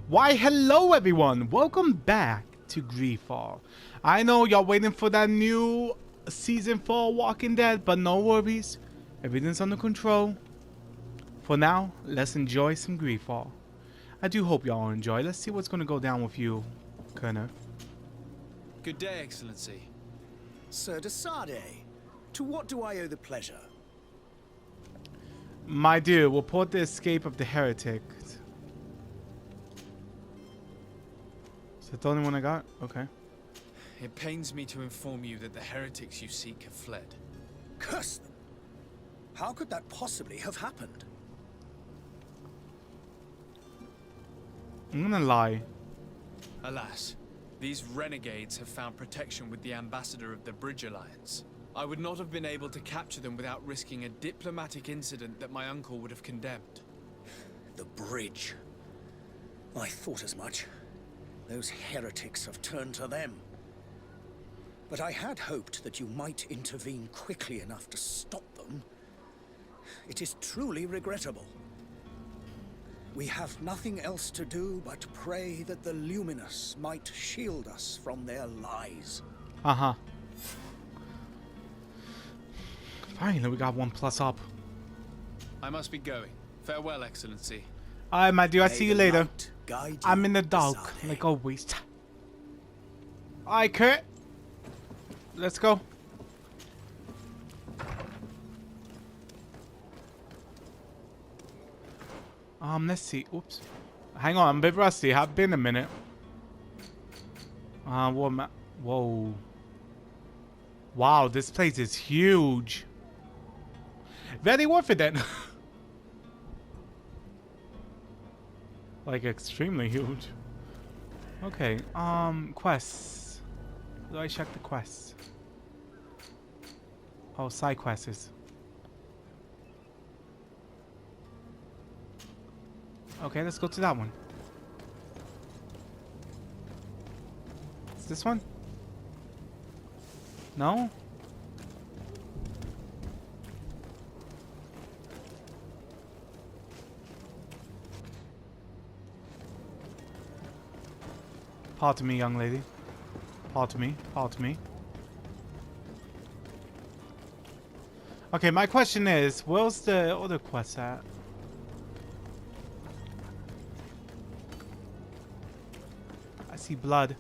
Why, hello everyone! Welcome back to Greedfall. I know y'all waiting for that new season 4 Walking Dead, but no worries. Everything's under control. For now, let's enjoy some Greedfall. I do hope y'all enjoy. Let's see what's gonna go down with you, Kerner. Good day, Excellency. Sir de Sade, to what do I owe the pleasure? My dear, report the escape of the heretic. Is that the only one I got? Okay. It pains me to inform you that the heretics you seek have fled. Curse them! How could that possibly have happened? I'm gonna lie. Alas, these renegades have found protection with the ambassador of the Bridge Alliance. I would not have been able to capture them without risking a diplomatic incident that my uncle would have condemned. The bridge. I thought as much. Those heretics have turned to them. But I had hoped that you might intervene quickly enough to stop them. It is truly regrettable. We have nothing else to do but pray that the Luminous might shield us from their lies. Uh-huh. Finally, we got 1+ up. I must be going. Farewell, Excellency. Alright, my dear, I'll see you later. Guide I'm you, in the dark, Sade. like always. Alright, Kurt. Let's go. Let's see. Oops. Hang on, I'm a bit rusty. I've been a minute. Whoa. Wow, this place is huge. Very worth it then. Like extremely huge. Okay, quests. Do I check the quests? Oh, side quests. Okay, let's go to that one. Is this one? No? Pardon me, young lady. Pardon me. Pardon me. Okay, my question is, where's the other quest at? I see blood.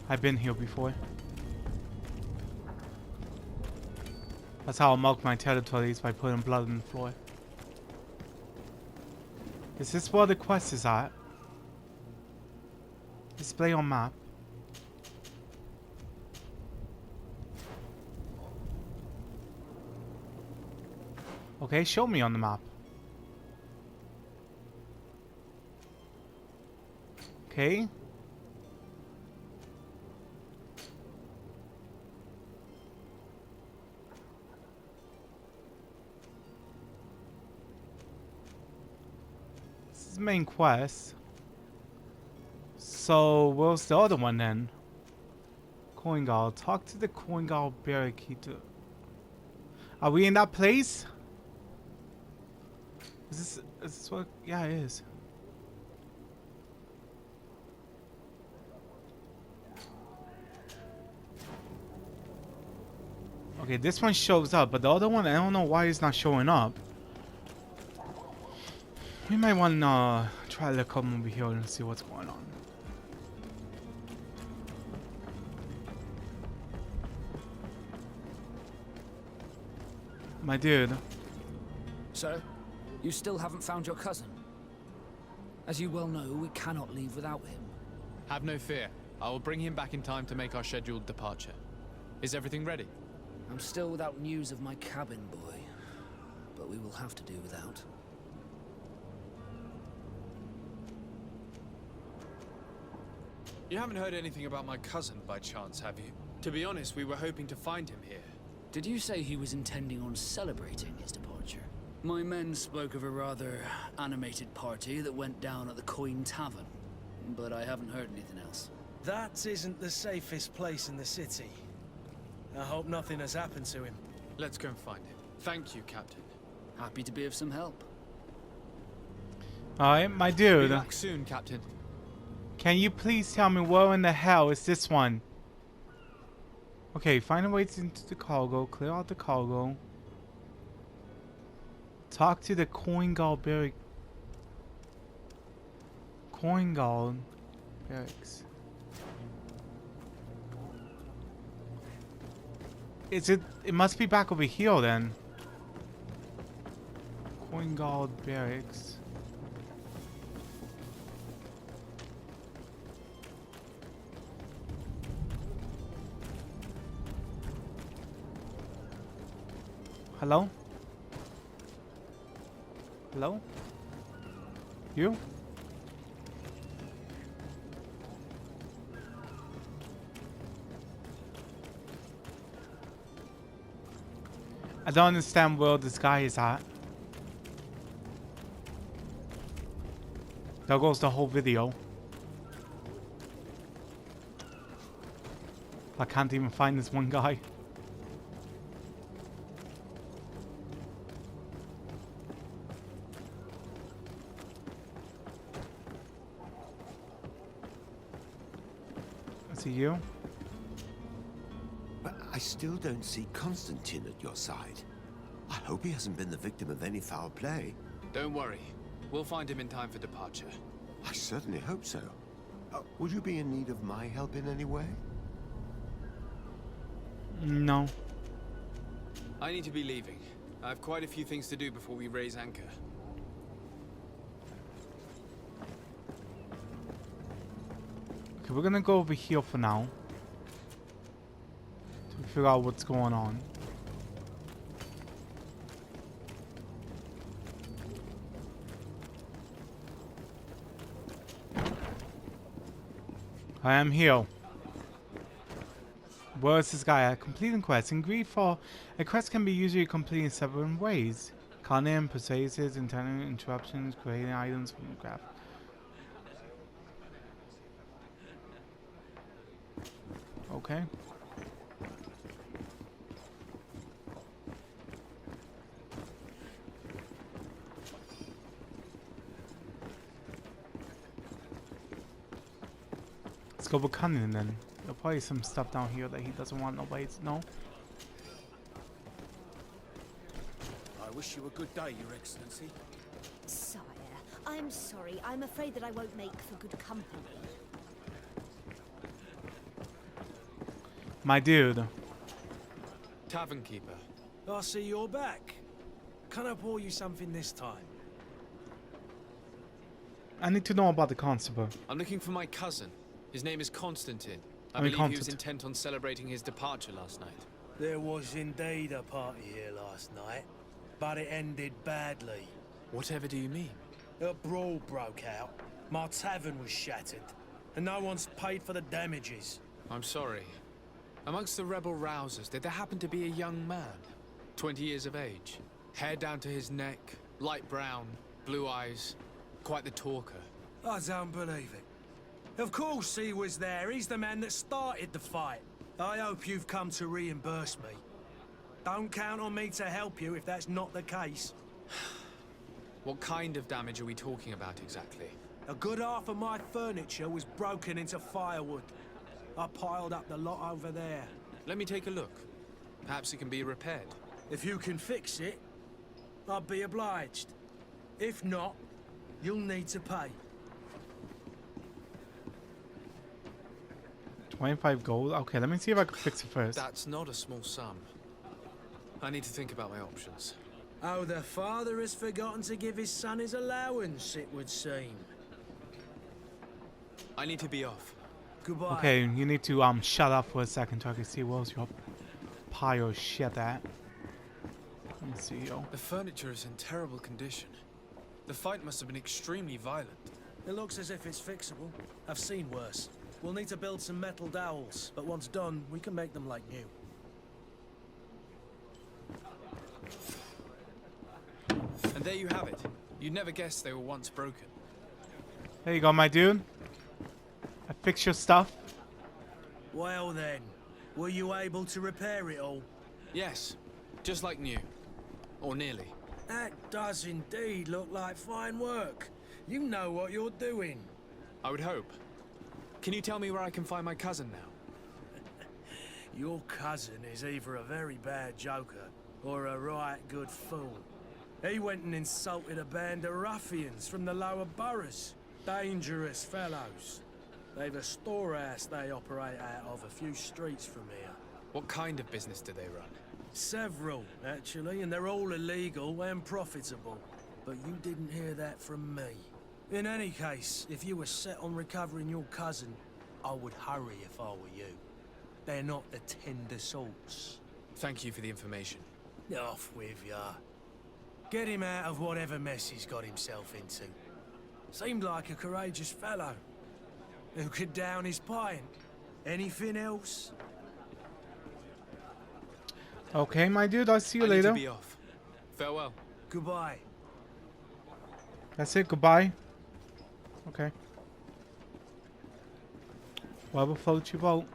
I've been here before. That's how I mark my territories, by putting blood on the floor. Is this where the quest is at? Display on map. Okay, show me on the map. Okay. This is main quest. So, where's the other one then? Coin Guard. Talk to the Coin Guard barricade. Are we in that place? Is this what? Yeah, it is. Okay, this one shows up, but the other one, I don't know why it's not showing up. We might want to try to come over here and see what's going on. My dude. So, you still haven't found your cousin? As you well know, we cannot leave without him. Have no fear. I will bring him back in time to make our scheduled departure. Is everything ready? I'm still without news of my cabin boy, but we will have to do without. You haven't heard anything about my cousin by chance, have you? To be honest, we were hoping to find him here. Did you say he was intending on celebrating his departure? My men spoke of a rather animated party that went down at the Coin Tavern, but I haven't heard anything else. That isn't the safest place in the city. I hope nothing has happened to him. Let's go and find him. Thank you, Captain. Happy to be of some help. Alright, my Be dude. back soon, Captain. Can you please tell me where in the hell is this one? Okay, find a way into the cargo. Clear out the cargo. Talk to the Coin Guard barracks. Coin Guard barracks. Is it? It must be back over here then. Coin Guard barracks. Hello? Hello? You? I don't understand where this guy is at. There goes the whole video. I can't even find this one guy. Is it you? But I still don't see Constantine at your side. I hope he hasn't been the victim of any foul play. Don't worry. We'll find him in time for departure. I certainly hope so. Would you be in need of my help in any way? No. I need to be leaving. I have quite a few things to do before we raise anchor. Okay, we're gonna go over here for now. To figure out what's going on. I am here. Where is this guy at? Completing quests. In Greedfall, a quest can be usually completed in several ways. Cunning, persuasive, intending interruptions, creating items from the graph. Okay. Let's go with cunning then. There'll probably some stuff down here that he doesn't want nobody to know. I wish you a good day, Your Excellency. Sire, I'm sorry. I'm afraid that I won't make for good company. My dude. Tavern keeper. I see you're back. Can I pour you something this time? I need to know about the constable. I'm looking for my cousin. His name is Constantine. I I mean, believe he was intent on celebrating his departure last night. There was indeed a party here last night, but it ended badly. Whatever do you mean? A brawl broke out. My tavern was shattered, and no one's paid for the damages. I'm sorry. Amongst the rebel rousers, did there happen to be a young man? 20 years of age. Hair down to his neck, light brown, blue eyes. Quite the talker. I don't believe it. Of course he was there. He's the man that started the fight. I hope you've come to reimburse me. Don't count on me to help you if that's not the case. What kind of damage are we talking about exactly? A good half of my furniture was broken into firewood. I piled up the lot over there. Let me take a look. Perhaps it can be repaired. If you can fix it, I'd be obliged. If not, you'll need to pay. 25 gold? Okay, let me see if I can fix it first. That's not a small sum. I need to think about my options. Oh, the father has forgotten to give his son his allowance, it would seem. I need to be off. Goodbye. Okay, you need to shut up for a second so I can see where's your pile of shit at. Let me see, yo. The furniture is in terrible condition. The fight must have been extremely violent. It looks as if it's fixable. I've seen worse. We'll need to build some metal dowels, but once done, we can make them like new. And there you have it. You'd never guess they were once broken. There you go, my dude. I fixed your stuff. Well then, were you able to repair it all? Yes, just like new. Or nearly. That does indeed look like fine work. You know what you're doing. I would hope. Can you tell me where I can find my cousin now? Your cousin is either a very bad joker or a right good fool. He went and insulted a band of ruffians from the lower boroughs. Dangerous fellows. They've a storehouse they operate out of a few streets from here. What kind of business do they run? Several, actually, and they're all illegal and profitable. But you didn't hear that from me. In any case, if you were set on recovering your cousin, I would hurry if I were you. They're not the tender sorts. Thank you for the information. Off with ya. Get him out of whatever mess he's got himself into. Seemed like a courageous fellow. Who could down his pint. Anything else? Okay, my dude, I'll see you I need later. to be off. Farewell. Goodbye. That's it, goodbye. Okay. Whatever floats your boat.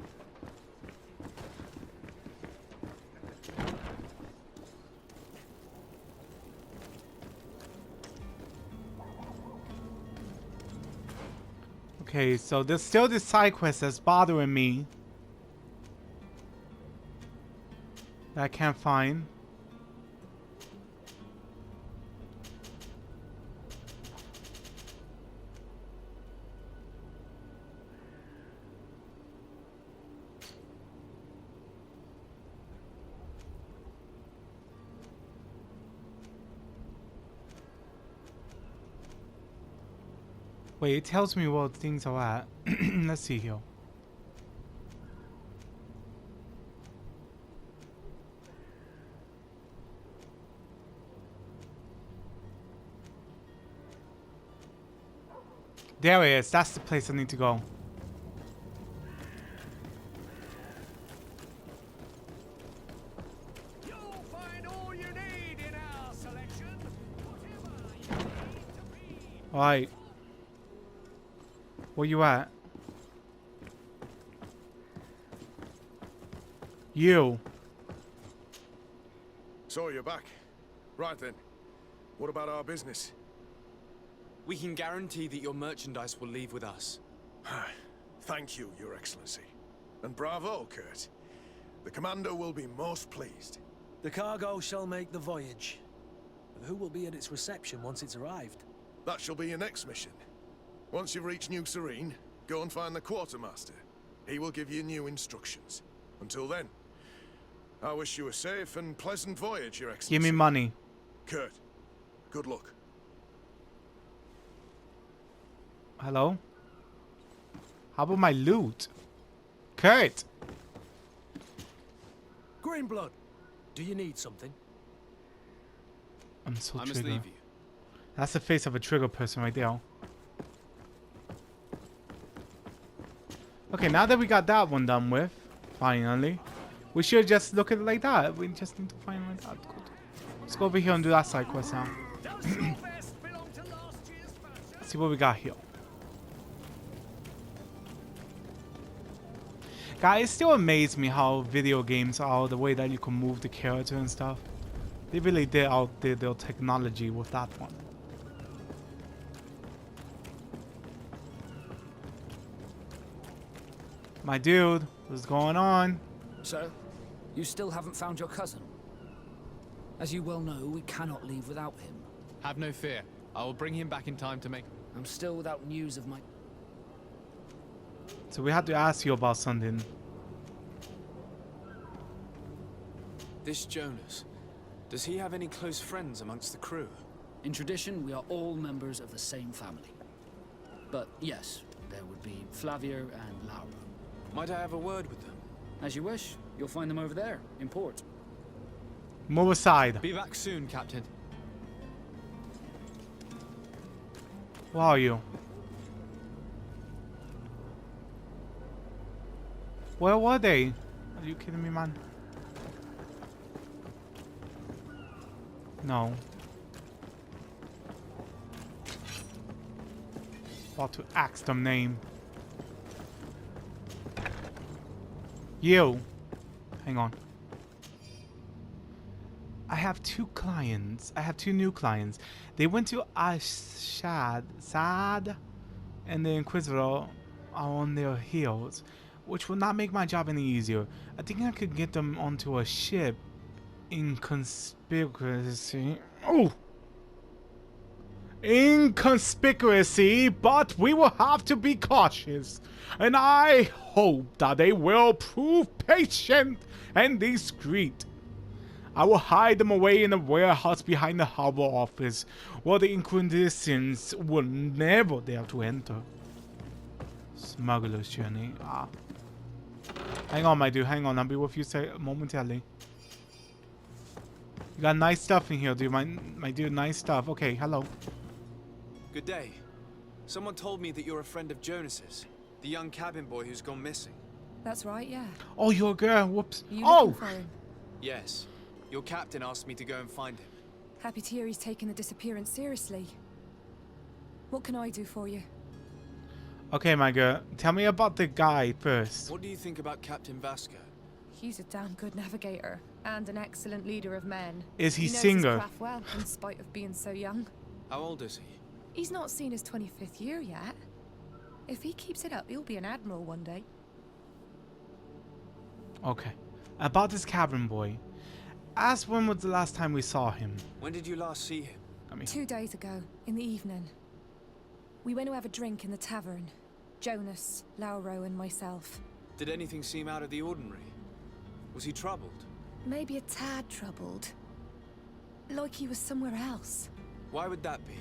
Okay, so there's still this side quest that's bothering me that I can't find. Wait, it tells me what things are at. Let's see here. There it is. That's the place I need to go. You'll find all you need in our selection. Whatever you need to read. Alright. Where you at? You. So you're back. Right then. What about our business? We can guarantee that your merchandise will leave with us. Thank you, Your Excellency. And bravo, Kurt. The Commander will be most pleased. The cargo shall make the voyage. But who will be at its reception once it's arrived? That shall be your next mission. Once you've reached New Serene, go and find the Quartermaster. He will give you new instructions. Until then, I wish you a safe and pleasant voyage, Your Excellency. Give me money. Kurt, good luck. Hello? How about my loot? Kurt! Greenblood, do you need something? I'm so I must trigger. leave you. That's the face of a trigger person right there. Okay, now that we got that one done with, finally, we should just look at it like that. We just need to find it like that. Good. Let's go over here and do that side quest now. Let's see what we got here. Guys, it still amazes me how video games are, the way that you can move the character and stuff. They really did outdid their technology with that one. My dude, what's going on? So, you still haven't found your cousin? As you well know, we cannot leave without him. Have no fear. I will bring him back in time to make... I'm still without news of my... So we had to ask you about something. This Jonas, does he have any close friends amongst the crew? In tradition, we are all members of the same family. But yes, there would be Flavia and Laura. Might I have a word with them? As you wish, you'll find them over there, in port. Move aside. Be back soon, Captain. Where are you? Where were they? Are you kidding me, man? No. About to ask them name. You. Hang on. I have two clients. I have two new clients. They went to Sad, and the Inquisitor are on their heels, which will not make my job any easier. I think I could get them onto a ship in conspiracy. Oh! Inconspicuously, but we will have to be cautious. And I hope that they will prove patient and discreet. I will hide them away in a warehouse behind the harbor office, where the Inquisitions will never dare to enter. Smuggler's journey. Ah. Hang on, my dude. Hang on. I'll be with you momentarily. You got nice stuff in here, dude. My dude, nice stuff. Okay, hello. Good day. Someone told me that you're a friend of Jonas's, the young cabin boy who's gone missing. That's right, yeah. Oh, you're a girl. Whoops. You Oh! looking for him? Yes. Your captain asked me to go and find him. Happy to hear he's taking the disappearance seriously. What can I do for you? Okay, my girl. Tell me about the guy first. What do you think about Captain Vasco? He's a damn good navigator and an excellent leader of men. Is he knows his single? craft well, in spite of being so young. How old is he? He's not seen his 25th year yet. If he keeps it up, he'll be an admiral one day. Okay. About this cabin boy. Ask when was the last time we saw him? When did you last see him? 2 days ago, in the evening. We went to have a drink in the tavern. Jonas, Lauro, and myself. Did anything seem out of the ordinary? Was he troubled? Maybe a tad troubled. Like he was somewhere else. Why would that be?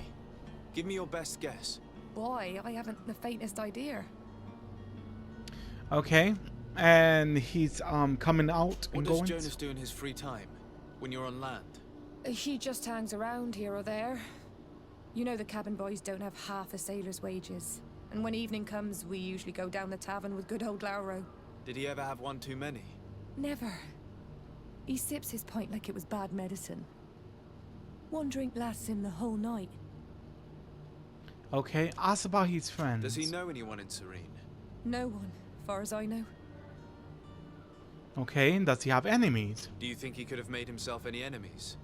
Give me your best guess. Boy, I haven't the faintest idea. Okay. And he's coming out What and does going. Jonas do in his free time? When you're on land? He just hangs around here or there. You know the cabin boys don't have half a sailor's wages. And when evening comes, we usually go down the tavern with good old Lauro. Did he ever have one too many? Never. He sips his pint like it was bad medicine. One drink lasts him the whole night. Okay. Ask about his friends. Does he know anyone in Serene? No one, far as I know. Okay. Does he have enemies? Do you think he could have made himself any enemies?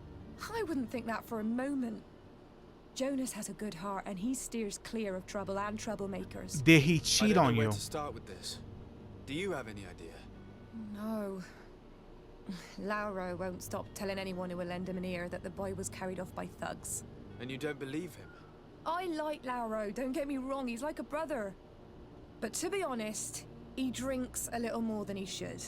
I wouldn't think that for a moment. Jonas has a good heart and he steers clear of trouble and troublemakers. Did he I cheat don't on know you? where to start with this. Do you have any idea? No. Lauro won't stop telling anyone who will lend him an ear that the boy was carried off by thugs. And you don't believe him? I like Lauro, don't get me wrong, he's like a brother. But to be honest, he drinks a little more than he should.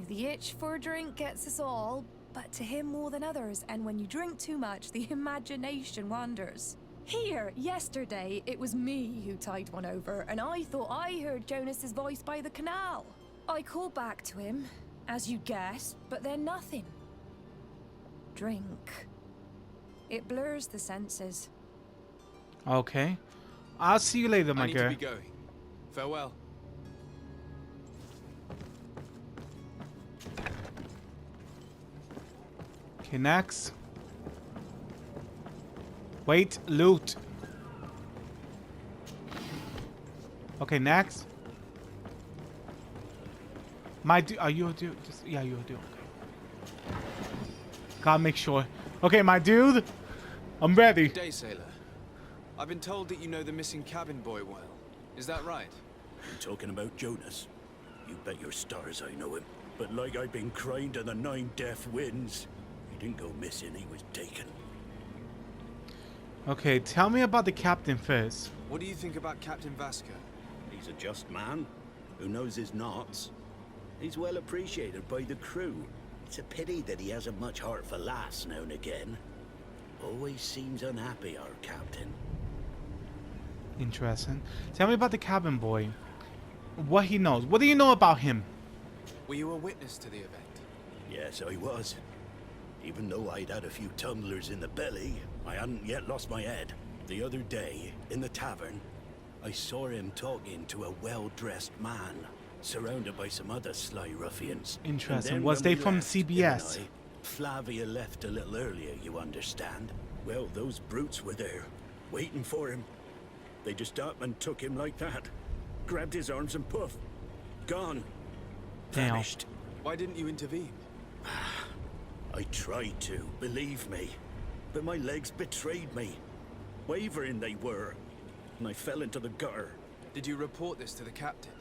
The itch for a drink gets us all, but to him more than others, and when you drink too much, the imagination wanders. Here, yesterday, it was me who tied one over, and I thought I heard Jonas's voice by the canal. I called back to him, as you guessed, but then nothing. Drink. It blurs the senses. Okay. I'll see you later, my I need girl. to be going. Farewell. Okay, next. Wait, loot. Okay, next. Are you a dude? Yeah, you're a dude. Okay. Gotta make sure. Okay, my dude. I'm ready. Good day, sailor. I've been told that you know the missing cabin boy well. Is that right? You talking about Jonas? You bet your stars I know him. But like I've been crying to the 9 deaf winds, he didn't go missing, he was taken. Okay, tell me about the captain first. What do you think about Captain Vasco? He's a just man who knows his knots. He's well appreciated by the crew. It's a pity that he hasn't much heart for laughs now and again. Always seems unhappy, our captain. Interesting. Tell me about the cabin boy. What he knows. What do you know about him? Were you a witness to the event? Yes, I was. Even though I'd had a few tumblers in the belly, I hadn't yet lost my head. The other day, in the tavern, I saw him talking to a well-dressed man, surrounded by some other sly ruffians. Interesting. And then Was when they we from left, him CBS? and I, Flavia left a little earlier, you understand. Well, those brutes were there, waiting for him. They just up and took him like that. Grabbed his arms and poof. Gone. Damn. Vanished. Why didn't you intervene? I I tried to, believe me. But my legs betrayed me. Wavering they were. And I fell into the gutter. Did you report this to the captain?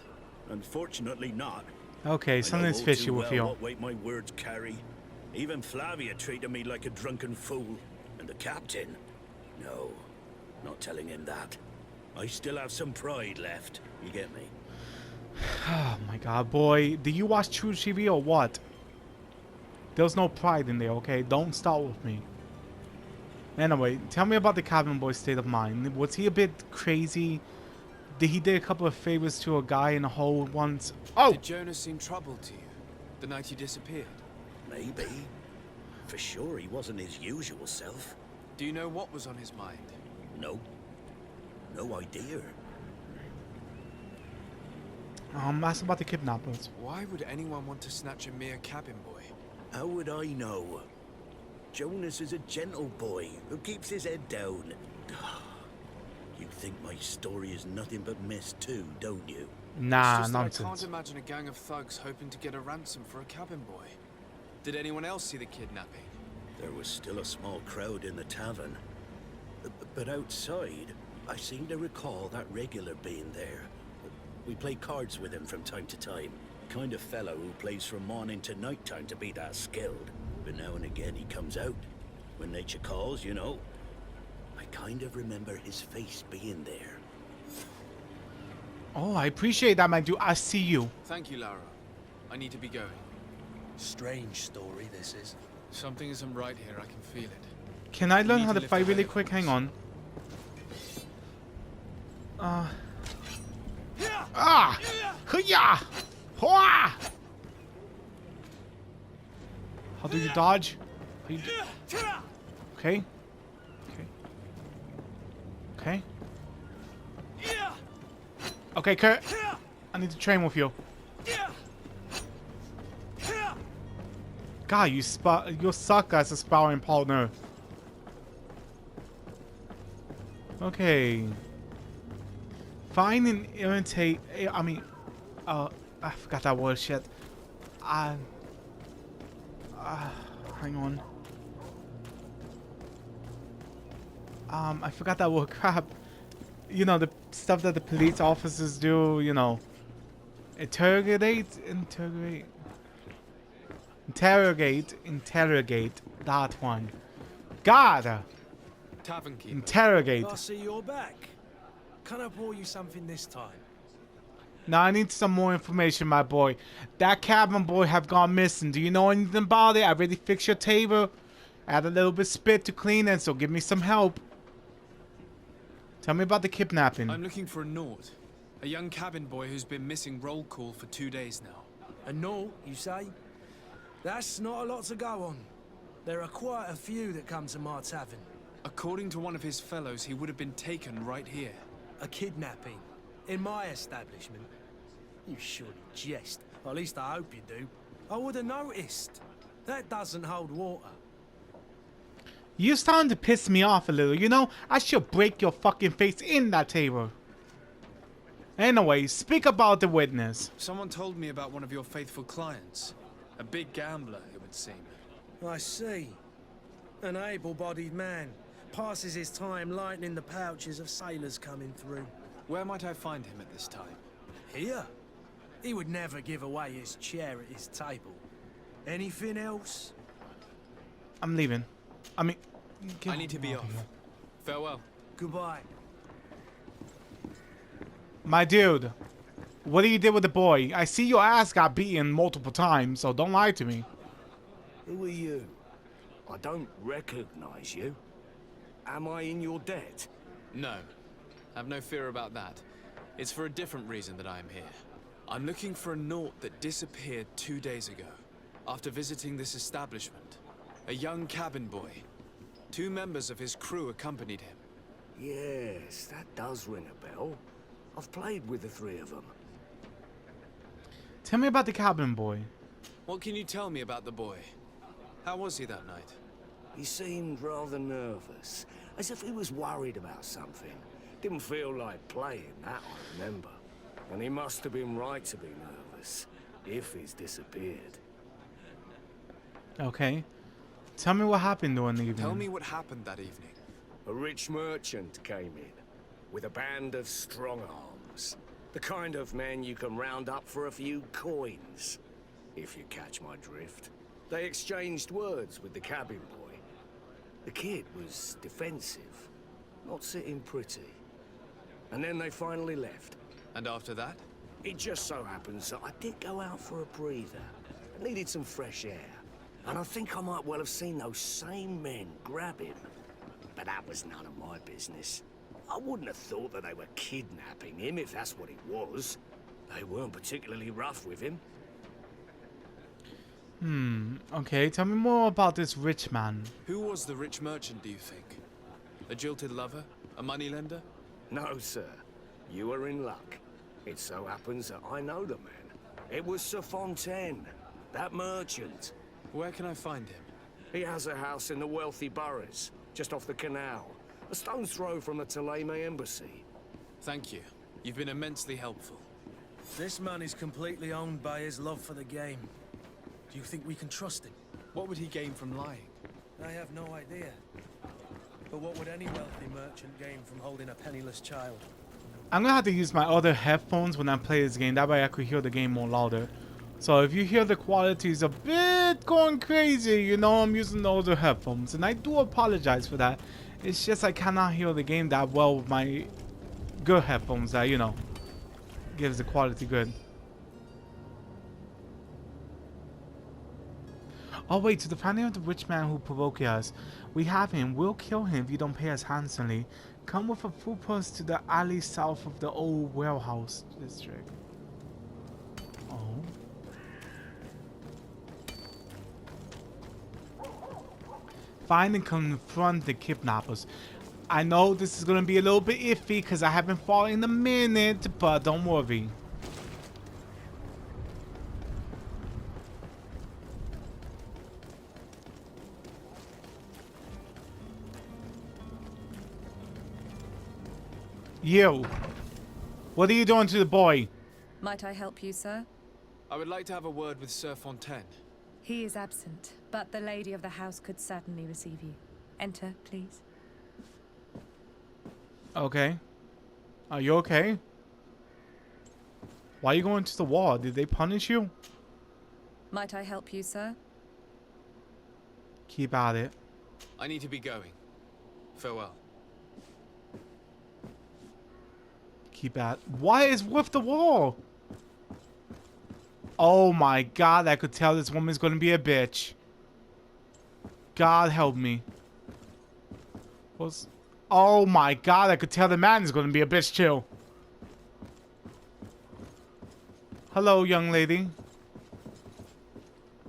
Unfortunately not. Okay, I know something's all fishy too with well you. what weight my words carry. Even Flavia treated me like a drunken fool. And the captain? No, not telling him that. I still have some pride left. You get me? Oh my god, boy. Do you watch True TV or what? There's no pride in there, okay? Don't start with me. Anyway, tell me about the cabin boy's state of mind. Was he a bit crazy? Did he do a couple of favors to a guy in a hole once? Oh! Did Jonas seem troubled to you the night he disappeared? Maybe. For sure he wasn't his usual self. Do you know what was on his mind? No. No idea. Ask about the kidnappers. Why would anyone want to snatch a mere cabin boy? How would I know? Jonas is a gentle boy who keeps his head down. You think my story is nothing but mess too, don't you? Nah, It's just that I nonsense. can't imagine a gang of thugs hoping to get a ransom for a cabin boy. Did anyone else see the kidnapping? There was still a small crowd in the tavern. But outside, I seem to recall that regular being there. We play cards with him from time to time. Kind of fellow who plays from morning to night time to be that skilled. But now and again he comes out. When nature calls, you know. I kind of remember his face being there. Oh, I appreciate that, my dude. I see you. Thank you, Lara. I need to be going. Strange story, this is. Something isn't right here, I can feel it. Can I learn need how to to lift fight the really weight quick? of Hang this. on. Hoo-yah! Hwah! How do you dodge? How you okay. Okay. Okay. Okay, Kurt. I need to train with you. God, you suck as a sparring partner. Okay. Find and imitate. I mean, I forgot that word. Shit. Hang on. I forgot that word. Crap. You know, the stuff that the police officers do. You know, interrogate. That one. God. Tavern keeper. Interrogate. I see you're back. Can I pour you something this time? Now I need some more information, my boy. That cabin boy have gone missing. Do you know anything about it? I already fixed your table. Add a little bit spit to clean it, so give me some help. Tell me about the kidnapping. I'm looking for a Nord. A young cabin boy who's been missing roll call for 2 days now. A no, you say? That's not a lot to go on. There are quite a few that come to my tavern. According to one of his fellows, he would have been taken right here. A kidnapping. In my establishment. You surely jest. At least I hope you do. I would have noticed. That doesn't hold water. You're starting to piss me off a little, you know? I should break your fucking face in that table. Anyway, speak about the witness. Someone told me about one of your faithful clients. A big gambler, it would seem. I see. An able-bodied man. Passes his time lightening the pouches of sailors coming through. Where might I find him at this time? Here? He would never give away his chair at his table. Anything else? I'm leaving. I mean... I need to be off. Farewell. Goodbye. My dude, what you did with the boy? I see your ass got beaten multiple times, so don't lie to me. Who are you? I don't recognize you. Am I in your debt? No. Have no fear about that. It's for a different reason that I am here. I'm looking for a Naut that disappeared 2 days ago, after visiting this establishment. A young cabin boy. 2 members of his crew accompanied him. Yes, that does ring a bell. I've played with the 3 of them. Tell me about the cabin boy. What can you tell me about the boy? How was he that night? He seemed rather nervous, as if he was worried about something. Didn't feel like playing, that I remember. And he must have been right to be nervous, if he's disappeared. Okay. Tell me what happened during the evening. Tell me what happened that evening. A rich merchant came in with a band of strong arms. The kind of men you can round up for a few coins, if you catch my drift. They exchanged words with the cabin boy. The kid was defensive, not sitting pretty. And then they finally left. And after that? It just so happens that I did go out for a breather. I needed some fresh air. And I think I might well have seen those same men grab him. But that was none of my business. I wouldn't have thought that they were kidnapping him, if that's what it was. They weren't particularly rough with him. Okay, tell me more about this rich man. Who was the rich merchant, do you think? A jilted lover? A moneylender? No, sir. You are in luck. It so happens that I know the man. It was Sir Fontaine, that merchant. Where can I find him? He has a house in the wealthy boroughs, just off the canal. A stone's throw from the Thélème embassy. Thank you. You've been immensely helpful. This man is completely owned by his love for the game. Do you think we can trust him? What would he gain from lying? I have no idea. But what would any wealthy merchant gain from holding a penniless child? I'm gonna have to use my other headphones when I play this game. That way I could hear the game more louder. So if you hear the quality is a bit going crazy, you know I'm using the other headphones. And I do apologize for that. It's just I cannot hear the game that well with my good headphones that, you know, gives the quality good. Oh wait, to the family of the rich man who provoked us. We have him. We'll kill him if you don't pay us handsomely. Come with a full purse to the alley south of the old warehouse district. Oh. Find and confront the kidnappers. I know this is gonna be a little bit iffy because I haven't fought in a minute, but don't worry. You! What are you doing to the boy? Might I help you, sir? I would like to have a word with Sir Fontaine. He is absent, but the lady of the house could certainly receive you. Enter, please. Okay. Are you okay? Why are you going to the wall? Did they punish you? Might I help you, sir? Keep at it. I need to be going. Farewell. Keep at. What is with the wall? Oh my god, I could tell this woman's gonna be a bitch. God help me. What's... Oh my god, I could tell the man is gonna be a bitch too. Hello, young lady.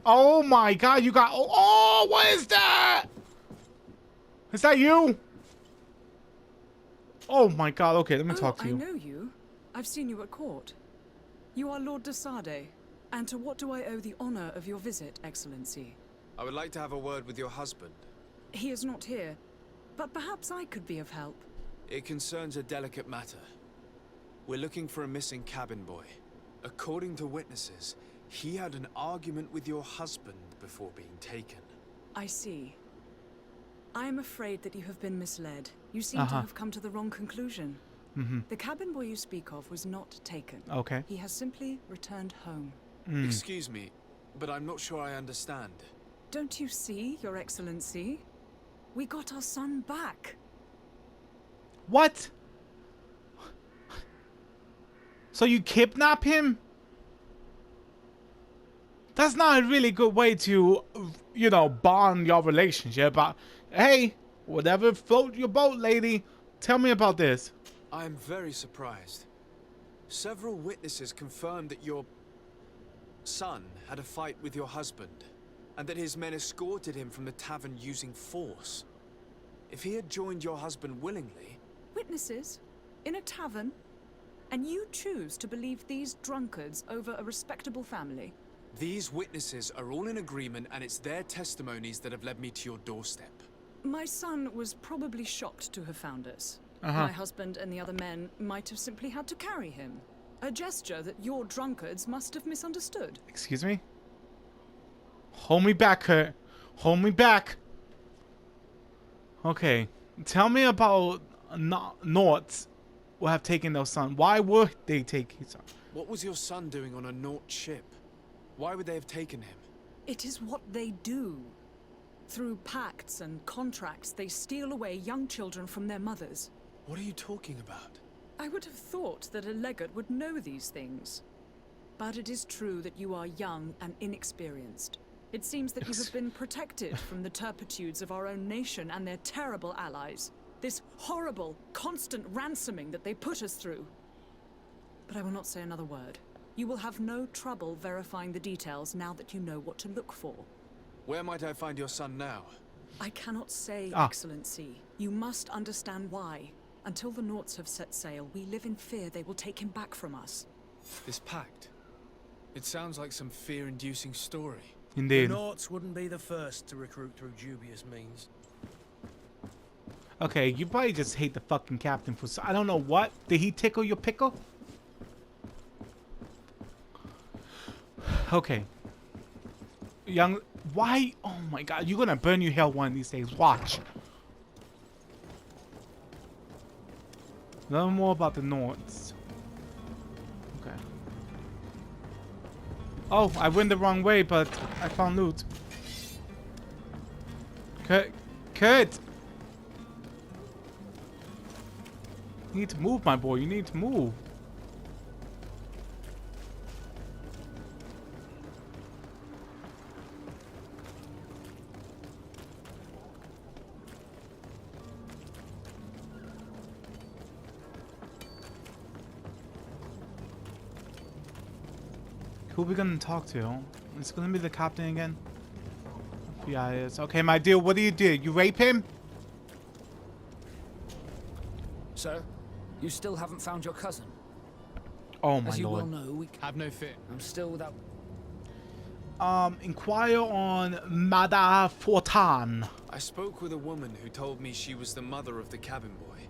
Oh my god, you got... Oh, what is that? Is that you? Oh my god, okay, let me talk to you. I know you. I've seen you at court. You are Lord de Sade. And to what do I owe the honor of your visit, Excellency? I would like to have a word with your husband. He is not here, but perhaps I could be of help. It concerns a delicate matter. We're looking for a missing cabin boy. According to witnesses, he had an argument with your husband before being taken. I see. I am afraid that you have been misled. You seem to have come to the wrong conclusion. The cabin boy you speak of was not taken. Okay. He has simply returned home. Excuse me, but I'm not sure I understand. Don't you see, Your Excellency? We got our son back. What? So you kidnap him? That's not a really good way to, you know, bond your relationship. But hey, whatever float your boat, lady. Tell me about this. I am very surprised. Several witnesses confirmed that your son had a fight with your husband, and that his men escorted him from the tavern using force. If he had joined your husband willingly... Witnesses? In a tavern? And you choose to believe these drunkards over a respectable family? These witnesses are all in agreement, and it's their testimonies that have led me to your doorstep. My son was probably shocked to have found us. My husband and the other men might have simply had to carry him. A gesture that your drunkards must have misunderstood. Excuse me? Hold me back, Kurt. Hold me back. Okay. Tell me about Norts who have taken their son. Why would they take his son? What was your son doing on a Nort ship? Why would they have taken him? It is what they do. Through pacts and contracts, they steal away young children from their mothers. What are you talking about? I would have thought that a legate would know these things. But it is true that you are young and inexperienced. It seems that you have been protected from the turpitudes of our own nation and their terrible allies. This horrible, constant ransoming that they put us through. But I will not say another word. You will have no trouble verifying the details now that you know what to look for. Where might I find your son now? I cannot say, Excellency. You must understand why. Until the Norts have set sail, we live in fear they will take him back from us. This pact. It sounds like some fear-inducing story. Indeed. The Norts wouldn't be the first to recruit through dubious means. Okay, you probably just hate the fucking captain for... I don't know what. Did he tickle your pickle? Okay. Young... Why? Oh my god. You're gonna burn your hell one of these days. Watch. Learn more about the Norts. Okay. Oh, I went the wrong way, but I found loot. Kurt! You need to move, my boy. You need to move. Who are we gonna talk to? It's gonna be the captain again? Yeah, it is. Okay, my dear, what do? You rape him? Sir, you still haven't found your cousin. Oh my As you lord. well know, we have no fear. I'm still without... Inquire on Mada Fortan. I spoke with a woman who told me she was the mother of the cabin boy.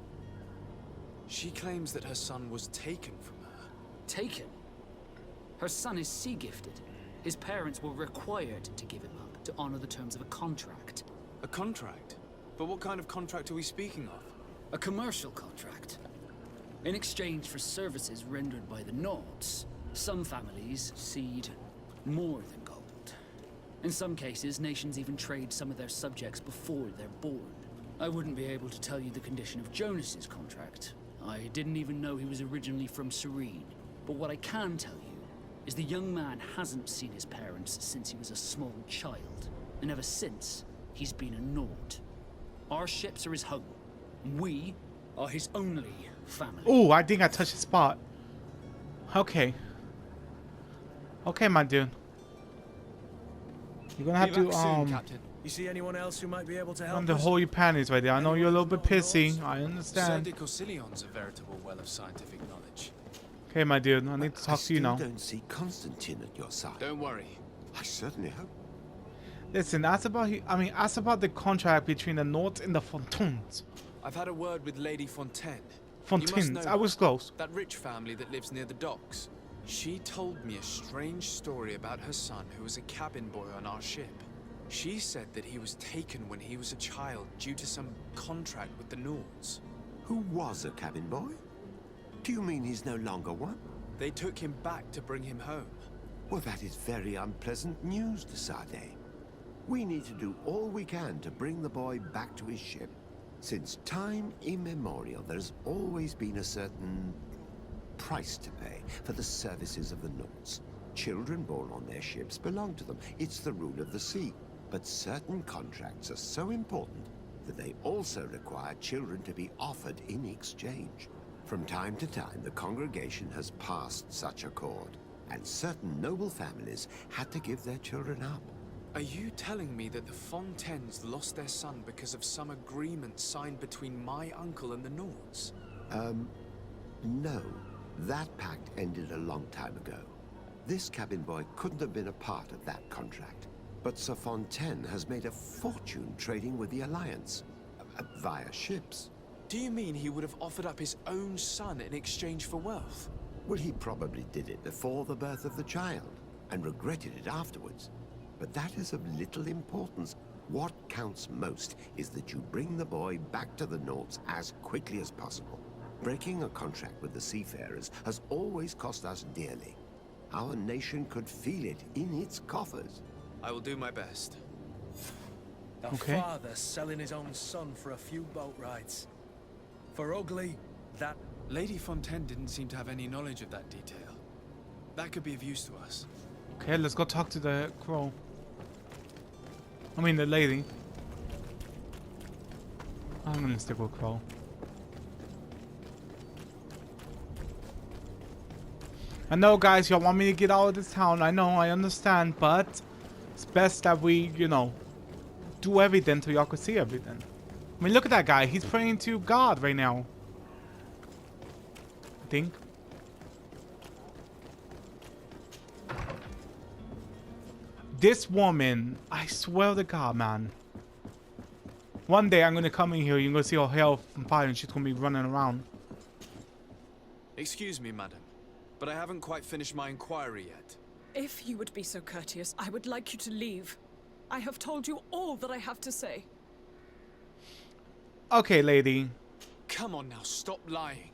She claims that her son was taken from her. Taken? Her son is sea-gifted. His parents were required to give him up to honor the terms of a contract. A contract? But what kind of contract are we speaking of? A commercial contract. In exchange for services rendered by the Norts, some families cede more than gold. In some cases, nations even trade some of their subjects before they're born. I wouldn't be able to tell you the condition of Jonas's contract. I didn't even know he was originally from Serene. But what I can tell you is the young man hasn't seen his parents since he was a small child. And ever since, he's been a Nort. Our ships are his home. We are his only family. Oh, I think I touched the spot. Okay. Okay, my dude. You're gonna have to, Captain. You see anyone else who might be able to help I'm to us? hold your panties right there. I know you're a little bit pissy. I understand. Sir de Corsillion's a veritable well of scientific knowledge. Okay, my dude. I need to talk to you now. I don't see Constantine at your side. Don't worry. I certainly hope. Listen, ask about the contract between the Norts and the Fontaines. I've had a word with Lady Fontaine. Fontaines. I was close. That rich family that lives near the docks. She told me a strange story about her son who was a cabin boy on our ship. She said that he was taken when he was a child due to some contract with the Nords. Who was a cabin boy? Do you mean he's no longer one? They took him back to bring him home. Well, that is very unpleasant news, de Sade. We need to do all we can to bring the boy back to his ship. Since time immemorial, there's always been a certain price to pay for the services of the Nords. Children born on their ships belong to them. It's the rule of the sea. But certain contracts are so important that they also require children to be offered in exchange. From time to time, the congregation has passed such accord, and certain noble families had to give their children up. Are you telling me that the Fontaines lost their son because of some agreement signed between my uncle and the Nords? No. That pact ended a long time ago. This cabin boy couldn't have been a part of that contract. But Sir Fontaine has made a fortune trading with the Alliance, via ships. Do you mean he would have offered up his own son in exchange for wealth? Well, he probably did it before the birth of the child, and regretted it afterwards. But that is of little importance. What counts most is that you bring the boy back to the Nords as quickly as possible. Breaking a contract with the seafarers has always cost us dearly. Our nation could feel it in its coffers. I will do my best. A father selling his own son for a few boat rides. For ugly, that... Lady Fontaine didn't seem to have any knowledge of that detail. That could be of use to us. Okay, let's go talk to the crow. I mean, the lady. I'm gonna stick with crow. I know, guys, y'all want me to get out of this town. I know, I understand, but it's best that we, you know, do everything so y'all can see everything. I mean, look at that guy. He's praying to God right now. I think. This woman, I swear to God, man. One day I'm gonna come in here, you're gonna see her hair on fire and she's gonna be running around. Excuse me, madam, but I haven't quite finished my inquiry yet. If you would be so courteous, I would like you to leave. I have told you all that I have to say. Okay, lady. Come on now, stop lying.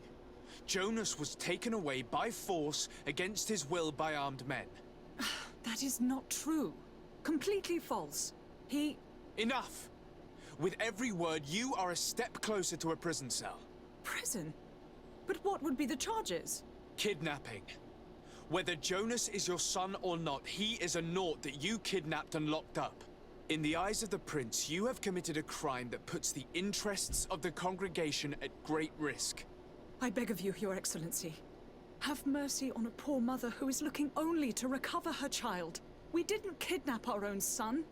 Jonas was taken away by force against his will by armed men. That is not true. Completely false. He... Enough! With every word, you are a step closer to a prison cell. Prison? But what would be the charges? Kidnapping. Whether Jonas is your son or not, he is a Nort that you kidnapped and locked up. In the eyes of the Prince, you have committed a crime that puts the interests of the congregation at great risk. I beg of you, Your Excellency. Have mercy on a poor mother who is looking only to recover her child. We didn't kidnap our own son.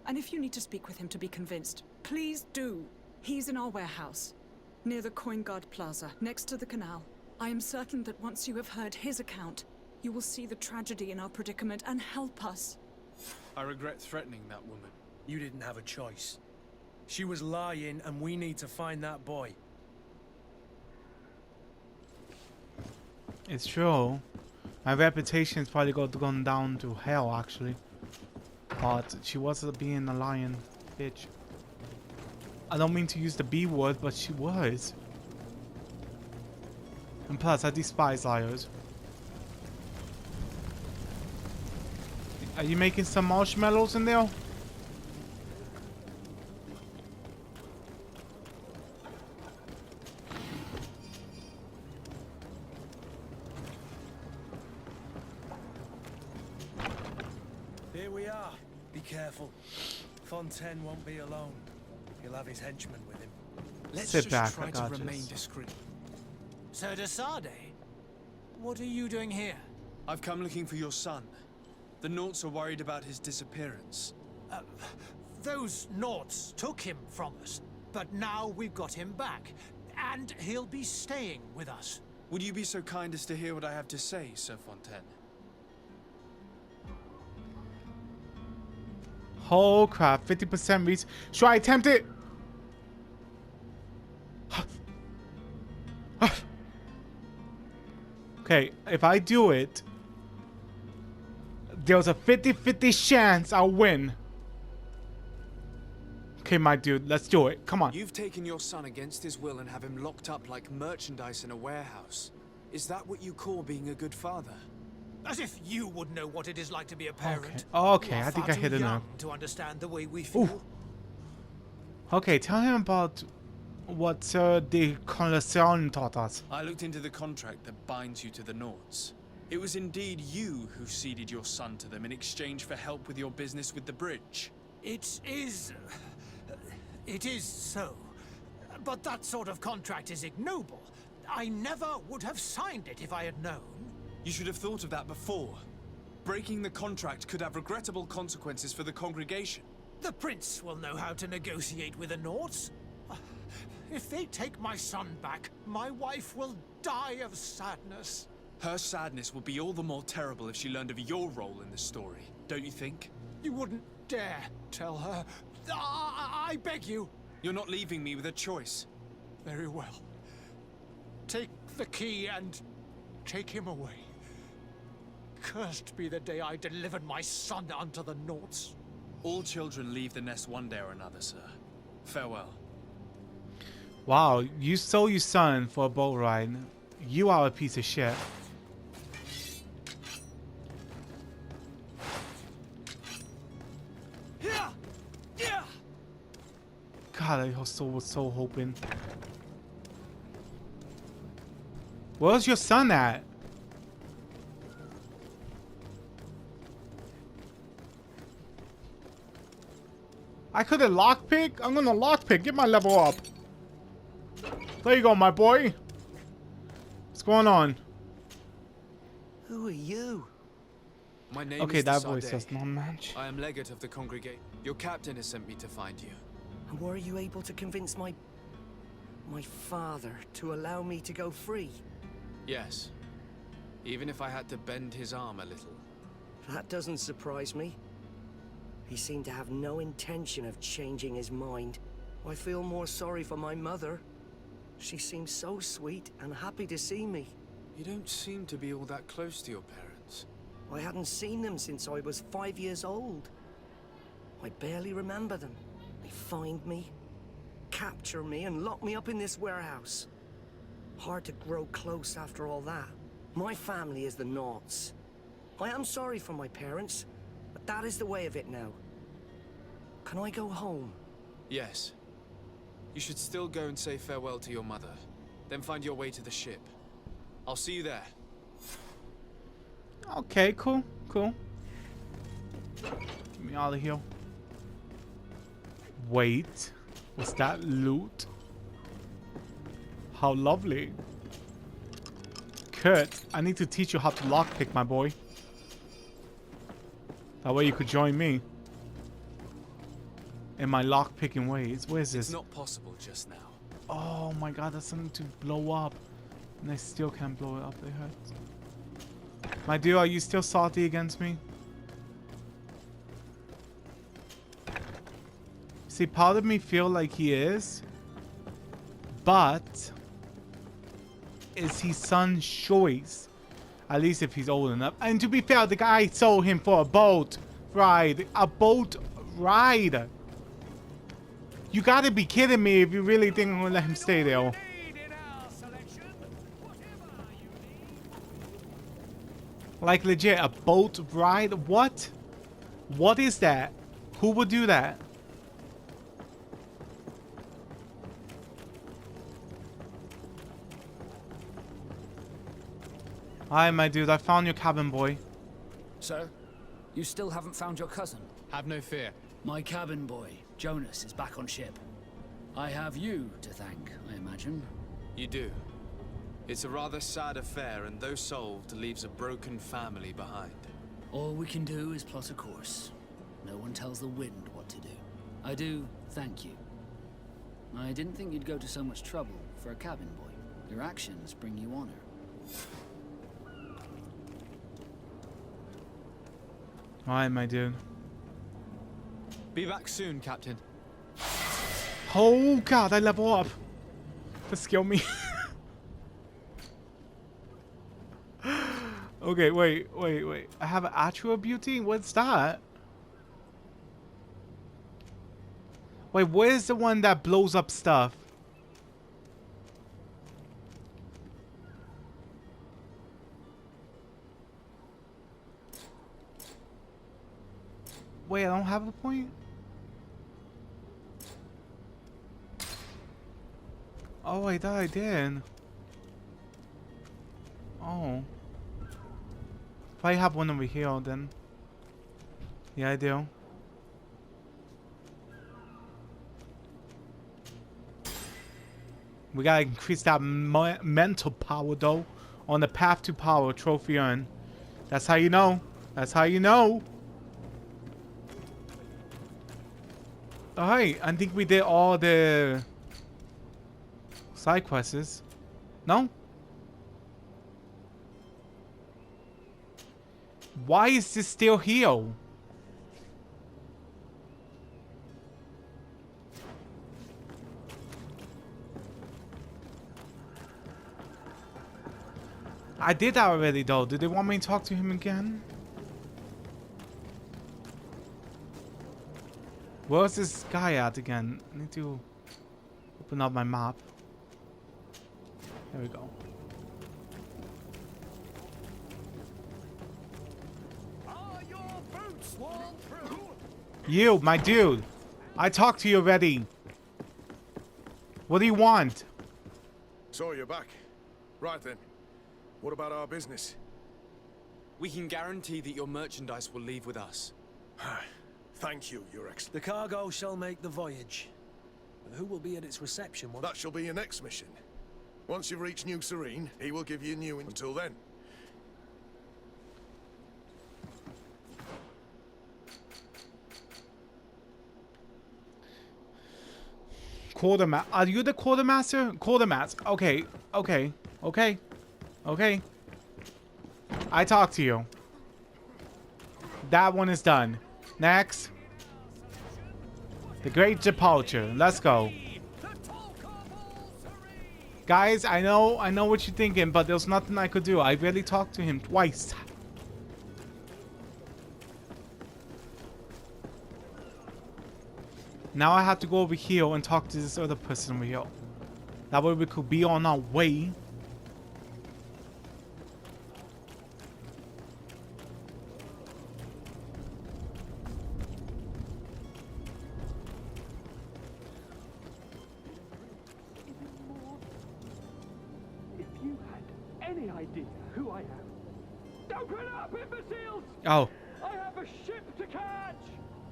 And if you need to speak with him to be convinced, please do. He's in our warehouse, near the Coin Guard Plaza, next to the canal. I am certain that once you have heard his account, you will see the tragedy in our predicament and help us. I regret threatening that woman. You didn't have a choice. She was lying, and we need to find that boy. It's true. My reputation's probably gone down to hell, actually. But she was being a lying bitch. I don't mean to use the B word, but she was. And plus, I despise liars. Are you making some marshmallows in there? Here we are. Be careful. Fontaine won't be alone. He'll have his henchmen with him. Let's Sit just back, try I to got remain this. discreet. Sir de Sade, what are you doing here? I've come looking for your son. The Norts are worried about his disappearance. Those Norts took him from us, but now we've got him back, and he'll be staying with us. Would you be so kind as to hear what I have to say, Sir Fontaine? Oh crap, 50% reach. Should I attempt it? Okay, if I do it, there's a 50-50 chance I'll win. Okay, my dude, let's do it. Come on. You've taken your son against his will and have him locked up like merchandise in a warehouse. Is that what you call being a good father? As if you would know what it is like to be a parent. Okay, You are I think far I hit too it now. young to understand the way we feel. Ooh. Okay, tell him about what the Constellation taught us. I looked into the contract that binds you to the Nords. It was indeed you who ceded your son to them in exchange for help with your business with the bridge. It is so. But that sort of contract is ignoble. I never would have signed it if I had known. You should have thought of that before. Breaking the contract could have regrettable consequences for the congregation. The Prince will know how to negotiate with the Nords. If they take my son back, my wife will die of sadness. Her sadness would be all the more terrible if she learned of your role in the story, don't you think? You wouldn't dare tell her. I beg you. You're not leaving me with a choice. Very well. Take the key and take him away. Cursed be the day I delivered my son unto the Nords. All children leave the nest one day or another, sir. Farewell. Wow, you sold your son for a boat ride. You are a piece of shit. God, I was so hoping. Where's your son at? I could have lockpick. I'm gonna lockpick. Get my level up. There you go, my boy. What's going on? Who are you? My name Okay, is that Desade. voice does not match. I am legate of the congregation. Your captain has sent me to find you. And were you able to convince my father to allow me to go free? Yes. Even if I had to bend his arm a little. That doesn't surprise me. He seemed to have no intention of changing his mind. I feel more sorry for my mother. She seemed so sweet and happy to see me. You don't seem to be all that close to your parents. I hadn't seen them since I was 5 years old. I barely remember them. They find me, capture me, and lock me up in this warehouse. Hard to grow close after all that. My family is the Naughts. I am sorry for my parents, but that is the way of it now. Can I go home? Yes. You should still go and say farewell to your mother. Then find your way to the ship. I'll see you there. Okay, cool, cool. Get me out of here. Wait, was that loot? How lovely. Kurt, I need to teach you how to lockpick, my boy. That way you could join me in my lockpicking ways. Where is this? It's not possible just now. Oh my god, that's something to blow up. And I still can't blow it up. It hurts. My dude, are you still salty against me? See, part of me feel like he is. But is he son's choice? At least if he's old enough. And to be fair, the guy sold him for a boat ride. A boat ride. You gotta be kidding me if you really think I'm gonna let him stay there. Like legit, a boat ride? What? What is that? Who would do that? Hi, my dude. I found your cabin boy. Sir, you still haven't found your cousin? Have no fear. My cabin boy, Jonas, is back on ship. I have you to thank, I imagine. You do. It's a rather sad affair, and though solved, leaves a broken family behind. All we can do is plot a course. No one tells the wind what to do. I do thank you. I didn't think you'd go to so much trouble for a cabin boy. Your actions bring you honor. Alright, my dude. Be back soon, Captain. Oh god, I level up. That scared me. Okay, wait. I have an attribute? What's that? Wait, where's the one that blows up stuff? Wait, I don't have a point? Oh, I thought I did. Oh. If I have one over here, then. Yeah, I do. We gotta increase that mental power, though. On the path to power, trophy earn. That's how you know. That's how you know. Alright, I think we did all the side quests. No? Why is this still here? I did that already though. Do they want me to talk to him again? Where's this guy at again? I need to open up my map. There we go. Are your boots worn through? You, my dude. I talked to you already. What do you want? So you're back. Right then. What about our business? We can guarantee that your merchandise will leave with us. Thank you, Your Excellency. The cargo shall make the voyage. But who will be at its reception? That shall be your next mission. Once you've reached New Serene, he will give you new... Until then. Quartermaster. Are you the quartermaster? Quartermaster. Okay. Okay. Okay. Okay. I talked to you. That one is done. Next. The Great Departure. Let's go. Guys, I know what you're thinking, but there's nothing I could do. I barely talked to him twice. Now I have to go over here and talk to this other person over here. That way we could be on our way. If you had any idea who I am. Open up, imbeciles! Oh. I have a ship to catch!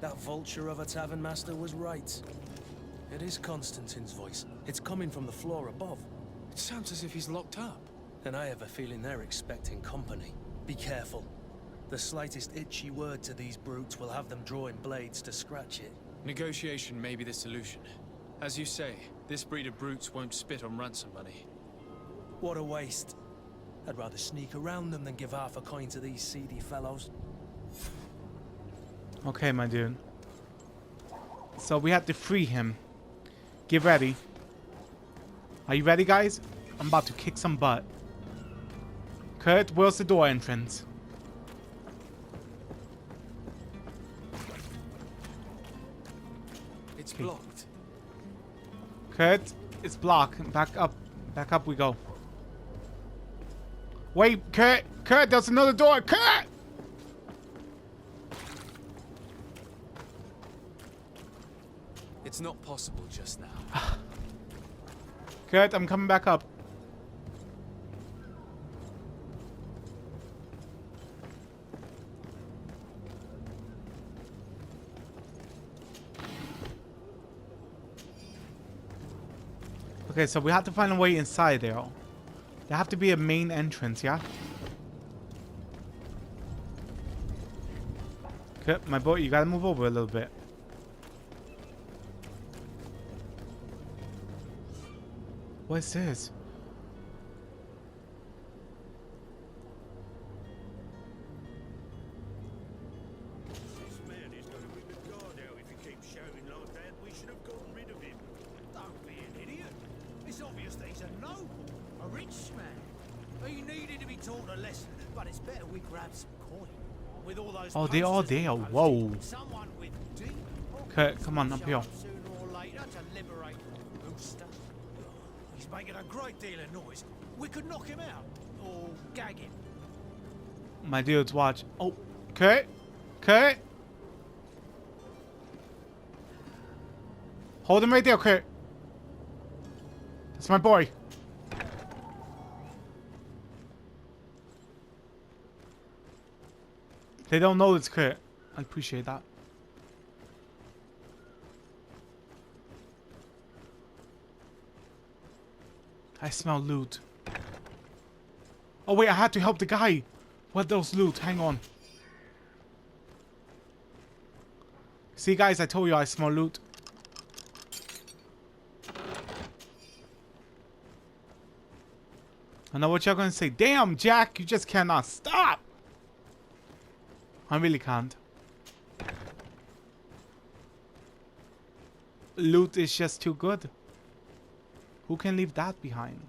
That vulture of a tavern master was right. It is Constantine's voice. It's coming from the floor above. It sounds as if he's locked up. And I have a feeling they're expecting company. Be careful. The slightest itchy word to these brutes will have them drawing blades to scratch it. Negotiation may be the solution. As you say, this breed of brutes won't spit on ransom money. What a waste. I'd rather sneak around them than give half a coin to these seedy fellows. Okay, my dude. So we have to free him. Get ready. Are you ready, guys? I'm about to kick some butt. Kurt, where's the door entrance? It's blocked. Kurt, it's blocked. Back up. Back up we go. Wait, Kurt! Kurt, there's another door! Kurt! It's not possible just now. Kurt, I'm coming back up. Okay, so we have to find a way inside there. There have to be a main entrance, yeah? Okay, my boy, you gotta move over a little bit. What's this? This man is going to bring the guard out if he keeps shouting like that. We should have gotten rid of him. Don't be an idiot. It's obvious that he's a noble, a rich man. He needed to be taught a lesson, but it's better we grab some coin. With all those Oh, they're all posters there. posted, Whoa. Someone with deep Okay, come on, up show here. up sooner or later to liberate Booster. He's making a great deal of noise. We could knock him out or gag him. My dudes, watch. Oh, Kurt? Kurt? Hold him right there, Kurt. That's my boy. They don't know it's Kurt. I appreciate that. I smell loot. Oh wait, I had to help the guy. What those loot? Hang on. See guys, I told you I smell loot. I know what you're gonna say. Damn, Jack, you just cannot stop. I really can't. Loot is just too good. Who can leave that behind?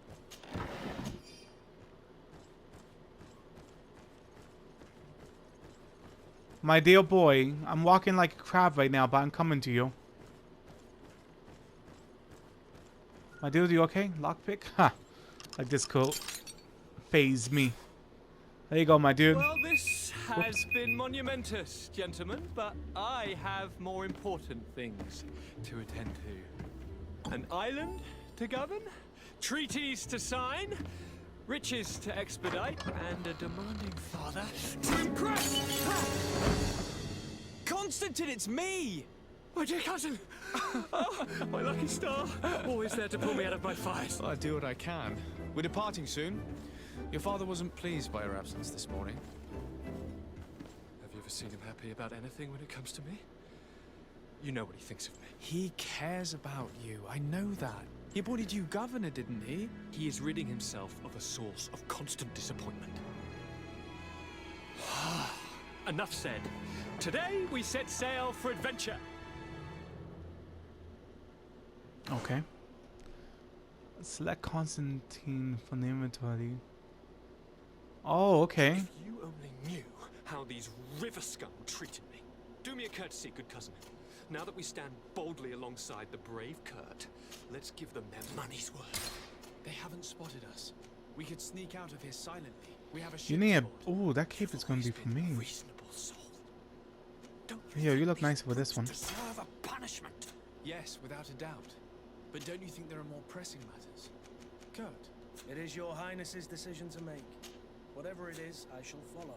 My dear boy, I'm walking like a crab right now, but I'm coming to you. My dude, you okay? Lockpick? Ha! Like this could phase me. There you go, my dude. Well, this has been monumentous, gentlemen, but I have more important things to attend to. An island to govern, treaties to sign, riches to expedite, and a demanding father to impress. Constantine, it's me! My dear cousin! Oh, my lucky star. Always there to pull me out of my fires. I do what I can. We're departing soon. Your father wasn't pleased by your absence this morning. Have you ever seen him happy about anything when it comes to me? You know what he thinks of me. He cares about you. I know that. He appointed you governor, didn't he? He is ridding himself of a source of constant disappointment. Enough said. Today we set sail for adventure. Okay. Select Constantine from the inventory. Oh, okay. If you only knew how these river scum treated me. Do me a courtesy, good cousin. Now that we stand boldly alongside the brave Kurt, let's give them their money's worth. They haven't spotted us. We could sneak out of here silently. We have a ship. You need a... Oh, that cape is going to be for me. Yo, you look nice with this one. Deserve a punishment. Yes, without a doubt. But don't you think there are more pressing matters? Kurt? It is your highness's decision to make. Whatever it is, I shall follow.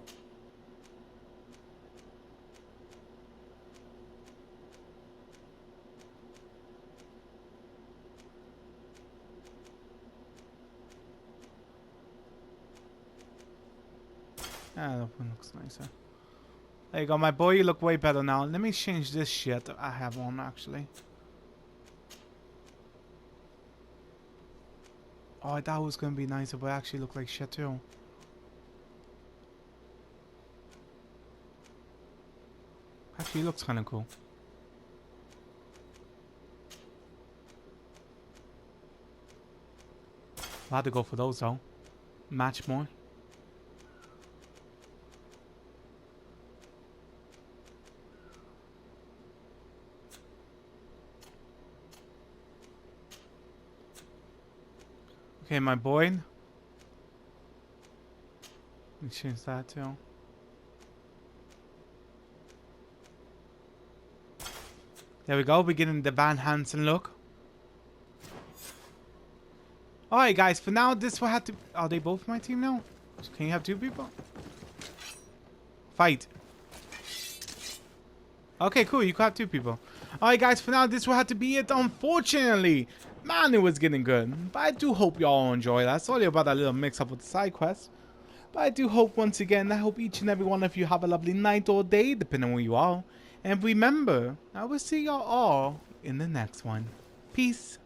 Ah, that one looks nicer. There you go, my boy. You look way better now. Let me change this shit I have on, actually. Oh, I thought it was gonna be nicer, but it actually look like shit too. Actually, it looks kind of cool. I'll have to go for those though. Match more. Okay, my boy. Let me change that too. There we go. We're getting the Van Hansen look. Alright, guys. For now, this will have to... Are they both my team now? Can you have two people? Fight. Okay, cool. You can have two people. Alright, guys. For now, this will have to be it, unfortunately. Man, it was getting good. But I do hope y'all enjoy that. Sorry about that little mix-up with the side quest. But I do hope, once again, I hope each and every one of you have a lovely night or day, depending on where you are. And remember, I will see y'all all in the next one. Peace.